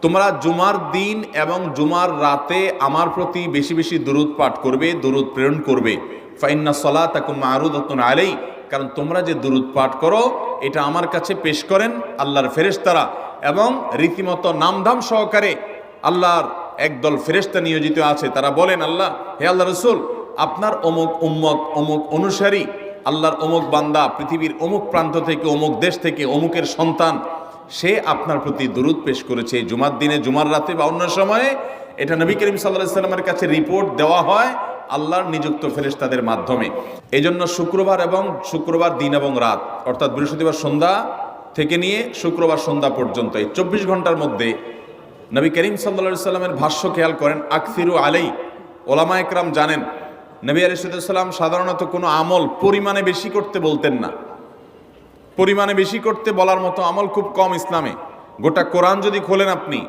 তোমরা জুমার দিন এবং জুমার রাতে আমার প্রতি বেশি বেশি দুরূদ পাঠ করবে, দুরূদ প্রেরণ করবে। ফাইন্না সলাতাকুম মারুদাতুন আলাই, কারণ তোমরা যে দুরূদ পাঠ করো এটা আমার কাছে পেশ করেন আল্লাহর ফেরেশতারা, এবং রীতিমতো নামধাম সহকারে আল্লাহর একদল ফেরেশতা নিয়োজিত আছে। তারা বলেন, আল্লাহ, হে আল্লাহ রসুল, আপনার অমুক উম্মত, অমুক অনুসারী, আল্লাহর অমুক বান্দা, পৃথিবীর অমুক প্রান্ত থেকে, অমুক দেশ থেকে, অমুকের সন্তান, সে আপনার প্রতি দুরূদ পেশ করেছে জুমার দিনে, জুমার রাতে বা অন্য সময়ে। এটা নবী করিম সাল্লাল্লাহু আলাইহি সাল্লামের কাছে রিপোর্ট দেওয়া হয় আল্লাহর নিযুক্ত ফেরেশতাদের মাধ্যমে। এই জন্য শুক্রবার দিন এবং রাত, অর্থাৎ বৃহস্পতিবার সন্ধ্যা থেকে নিয়ে শুক্রবার সন্ধ্যা পর্যন্ত এই 24 ঘন্টার মধ্যে নবী করিম সাল্লাল্লাহু আলাইহি সাল্লামের ভাষ্য খেয়াল করেন, আকসিরু আলাই। ওলামা একরাম জানেন নবী আলাইহিস সালাম সাধারণত কোনো আমল পরিমাণে বেশি করতে বলতেন না। পরিমাণে বেশি করতে বলার মতো আমল খুব কম ইসলামে। গোটা কোরআন যদি খোলেন আপনি,